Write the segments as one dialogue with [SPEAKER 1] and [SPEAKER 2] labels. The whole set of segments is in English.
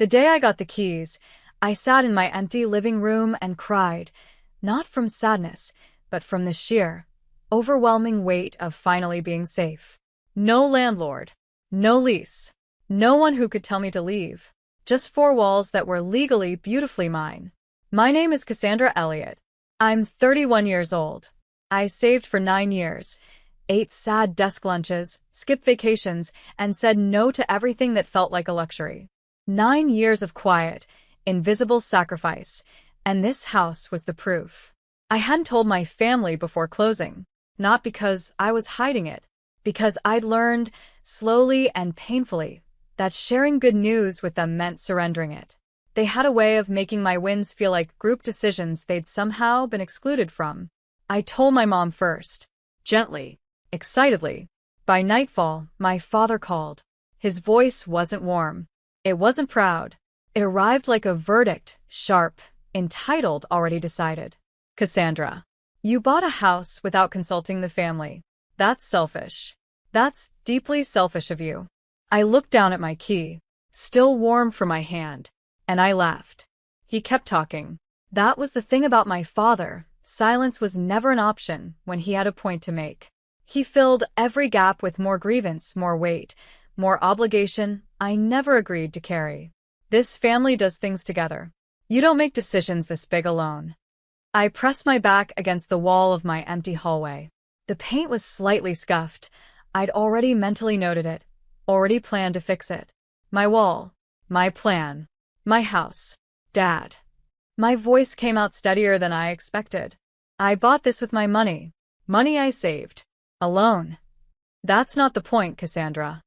[SPEAKER 1] The day I got the keys, I sat in my empty living room and cried, not from sadness, but from the sheer, overwhelming weight of finally being safe. No landlord, no lease, no one who could tell me to leave. Just four walls that were legally beautifully mine. My name is Cassandra Elliott. I'm 31 years old. I saved for 9 years, ate sad desk lunches, skipped vacations, and said no to everything that felt like a luxury. 9 years of quiet, invisible sacrifice, and this house was the proof. I hadn't told my family before closing, not because I was hiding it, because I'd learned, slowly and painfully, that sharing good news with them meant surrendering it. They had a way of making my wins feel like group decisions they'd somehow been excluded from. I told my mom first, gently, excitedly. By nightfall, my father called. His voice wasn't warm. It wasn't proud. It arrived like a verdict, sharp, entitled, already decided. Cassandra, you bought a house without consulting the family. That's selfish. That's deeply selfish of you. I looked down at my key, still warm from my hand, and I laughed. He kept talking. That was the thing about my father. Silence was never an option when he had a point to make. He filled every gap with more grievance, more weight, more obligation I never agreed to carry. This family does things together. You don't make decisions this big alone. I pressed my back against the wall of my empty hallway. The paint was slightly scuffed. I'd already mentally noted it, already planned to fix it. My wall, my plan, my house. Dad. My voice came out steadier than I expected. I bought this with my money. Money I saved. Alone. That's not the point, Cassandra.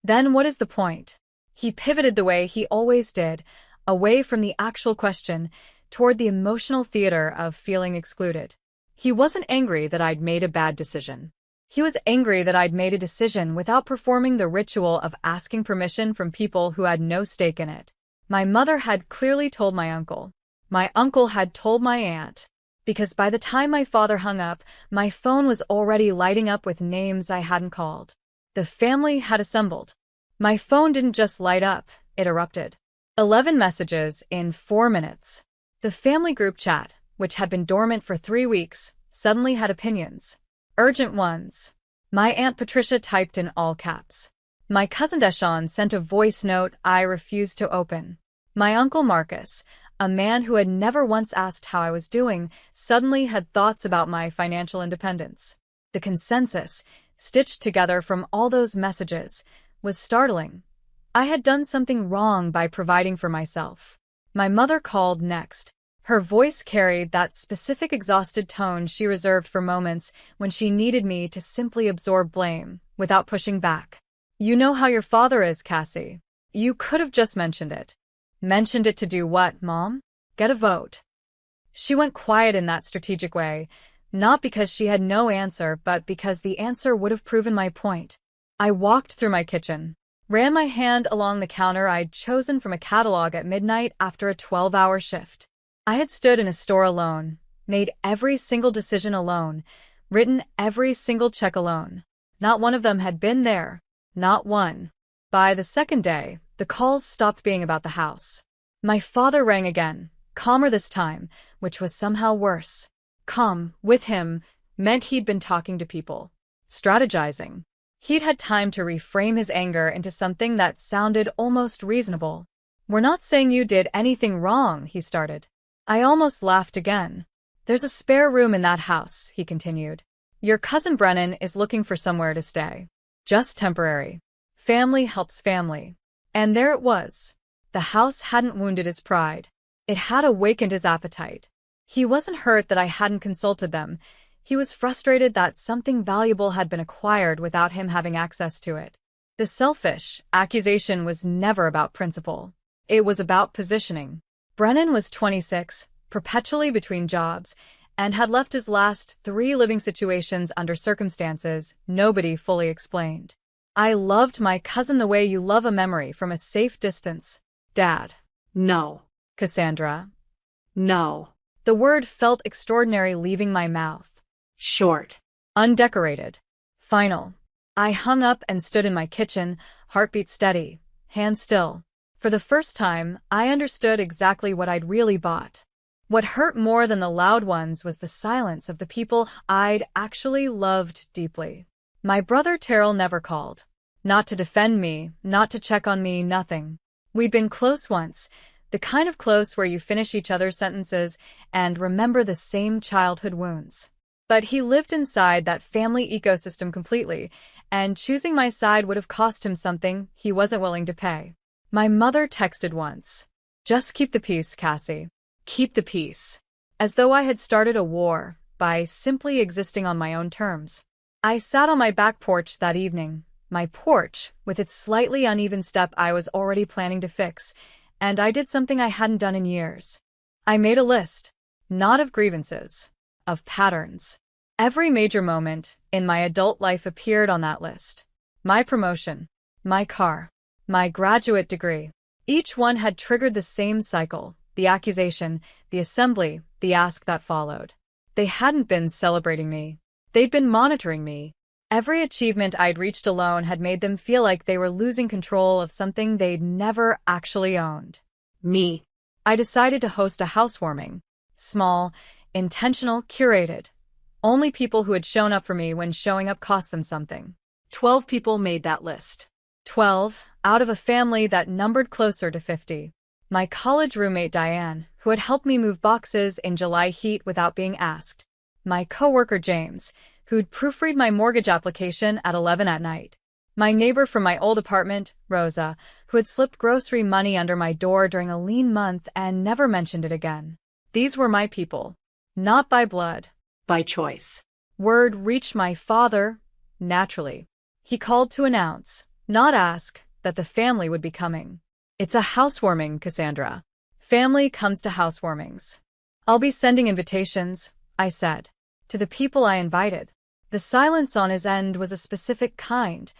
[SPEAKER 1] Then what is the point? He pivoted the way he always did, away from the actual question, toward the emotional theater of feeling excluded. He wasn't angry that I'd made a bad decision. He was angry that I'd made a decision without performing the ritual of asking permission from people who had no stake in it. My mother had clearly told my uncle. My uncle had told my aunt. Because by the time my father hung up, my phone was already lighting up with names I hadn't called. The family had assembled. My phone didn't just light up, it erupted. 11 messages in 4 minutes. The family group chat, which had been dormant for 3 weeks, suddenly had opinions. Urgent ones. My Aunt Patricia typed in all caps. My cousin Deshawn sent a voice note I refused to open. My Uncle Marcus, a man who had never once asked how I was doing, suddenly had thoughts about my financial independence. The consensus, stitched together from all those messages, was startling. I had done something wrong by providing for myself. My mother called next. Her voice carried that specific exhausted tone she reserved for moments when she needed me to simply absorb blame, without pushing back. You know how your father is, Cassie. You could have just mentioned it. Mentioned it to do what, Mom? Get a vote. She went quiet in that strategic way, not because she had no answer, but because the answer would have proven my point. I walked through my kitchen, ran my hand along the counter I'd chosen from a catalog at midnight after a 12-hour shift. I had stood in a store alone, made every single decision alone, written every single check alone. Not one of them had been there. Not one. By the second day, the calls stopped being about the house. My father rang again, calmer this time, which was somehow worse. Calm, with him, meant he'd been talking to people. Strategizing. He'd had time to reframe his anger into something that sounded almost reasonable. We're not saying you did anything wrong, he started. I almost laughed again. There's a spare room in that house, he continued. Your cousin Brennan is looking for somewhere to stay. Just temporary. Family helps family. And there it was. The house hadn't wounded his pride. It had awakened his appetite. He wasn't hurt that I hadn't consulted them. He was frustrated that something valuable had been acquired without him having access to it. The selfish accusation was never about principle. It was about positioning. Brennan was 26, perpetually between jobs, and had left his last 3 living situations under circumstances nobody fully explained. I loved my cousin the way you love a memory from a safe distance. Dad.
[SPEAKER 2] No.
[SPEAKER 1] Cassandra.
[SPEAKER 2] No.
[SPEAKER 1] The word felt extraordinary leaving my mouth.
[SPEAKER 2] Short.
[SPEAKER 1] Undecorated. Final. I hung up and stood in my kitchen, heartbeat steady, hands still. For the first time, I understood exactly what I'd really bought. What hurt more than the loud ones was the silence of the people I'd actually loved deeply. My brother Terrell never called. Not to defend me, not to check on me, nothing. We'd been close once, the kind of close where you finish each other's sentences and remember the same childhood wounds. But he lived inside that family ecosystem completely, and choosing my side would have cost him something he wasn't willing to pay. My mother texted once, "Just keep the peace, Cassie. Keep the peace." As though I had started a war by simply existing on my own terms. I sat on my back porch that evening, my porch with its slightly uneven step I was already planning to fix, and I did something I hadn't done in years. I made a list, not of grievances, of patterns. Every major moment in my adult life appeared on that list. My promotion, my car, my graduate degree. Each one had triggered the same cycle, the accusation, the assembly, the ask that followed. They hadn't been celebrating me. They'd been monitoring me. Every achievement I'd reached alone had made them feel like they were losing control of something they'd never actually owned.
[SPEAKER 2] Me.
[SPEAKER 1] I decided to host a housewarming. Small, intentional, curated. Only people who had shown up for me when showing up cost them something.
[SPEAKER 2] 12 people made that list.
[SPEAKER 1] 12, out of a family that numbered closer to 50. My college roommate Diane, who had helped me move boxes in July heat without being asked. My coworker James, who'd proofread my mortgage application at 11 at night. My neighbor from my old apartment, Rosa, who had slipped grocery money under my door during a lean month and never mentioned it again. These were my people. Not by blood.
[SPEAKER 2] By choice.
[SPEAKER 1] Word reached my father, naturally. He called to announce, not ask, that the family would be coming. "It's a housewarming, Cassandra. Family comes to housewarmings." "I'll be sending invitations," I said, "to the people I invited." The silence on his end was a specific kind,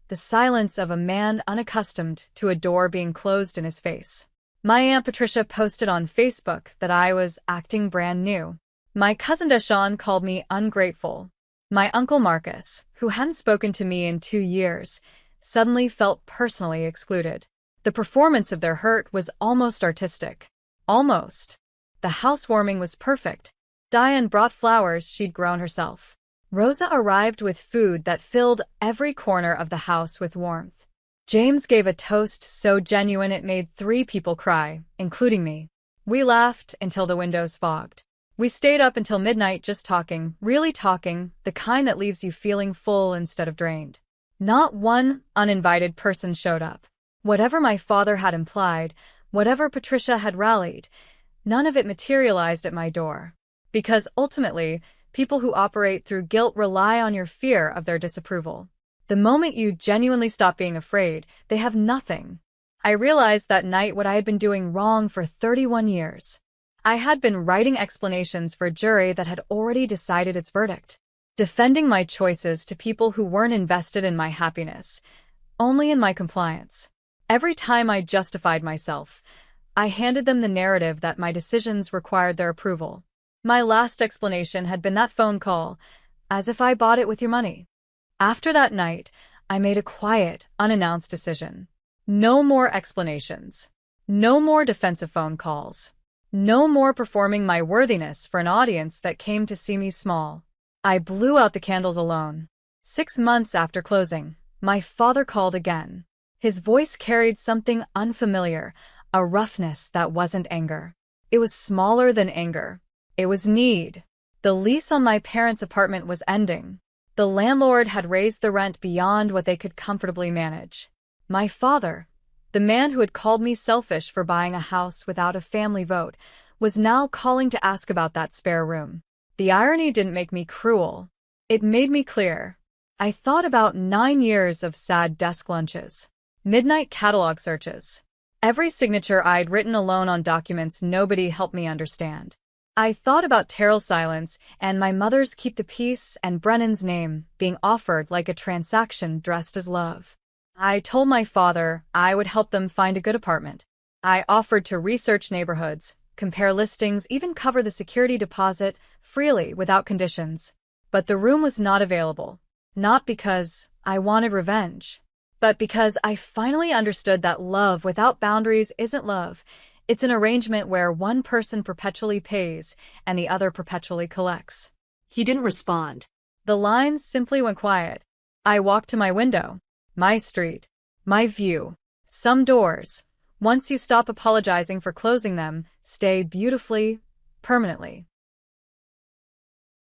[SPEAKER 1] the silence of a man unaccustomed to a door being closed in his face. My Aunt Patricia posted on Facebook that I was acting brand new. My cousin Deshawn called me ungrateful. My uncle Marcus, who hadn't spoken to me in 2 years, suddenly felt personally excluded. The performance of their hurt was almost artistic. Almost. The housewarming was perfect. Diane brought flowers she'd grown herself. Rosa arrived with food that filled every corner of the house with warmth. James gave a toast so genuine it made 3 people cry, including me. We laughed until the windows fogged. We stayed up until midnight just talking, really talking, the kind that leaves you feeling full instead of drained. Not one uninvited person showed up. Whatever my father had implied, whatever Patricia had rallied, none of it materialized at my door. Because ultimately, people who operate through guilt rely on your fear of their disapproval. The moment you genuinely stop being afraid, they have nothing. I realized that night what I had been doing wrong for 31 years. I had been writing explanations for a jury that had already decided its verdict. Defending my choices to people who weren't invested in my happiness, only in my compliance. Every time I justified myself, I handed them the narrative that my decisions required their approval. My last explanation had been that phone call, as if I bought it with your money. After that night, I made a quiet, unannounced decision. No more explanations. No more defensive phone calls. No more performing my worthiness for an audience that came to see me small. I blew out the candles alone. 6 months after closing, my father called again. His voice carried something unfamiliar, a roughness that wasn't anger. It was smaller than anger. It was need. The lease on my parents' apartment was ending. The landlord had raised the rent beyond what they could comfortably manage. My father, the man who had called me selfish for buying a house without a family vote, was now calling to ask about that spare room. The irony didn't make me cruel. It made me clear. I thought about 9 years of sad desk lunches. Midnight catalog searches. Every signature I'd written alone on documents nobody helped me understand. I thought about Terrell's silence and my mother's keep the peace and Brennan's name being offered like a transaction dressed as love. I told my father I would help them find a good apartment. I offered to research neighborhoods, compare listings, even cover the security deposit freely without conditions. But the room was not available. Not because I wanted revenge. But because I finally understood that love without boundaries isn't love. It's an arrangement where one person perpetually pays and the other perpetually collects.
[SPEAKER 2] He didn't respond.
[SPEAKER 1] The lines simply went quiet. I walked to my window, my street, my view. Some doors, once you stop apologizing for closing them, stay beautifully, permanently.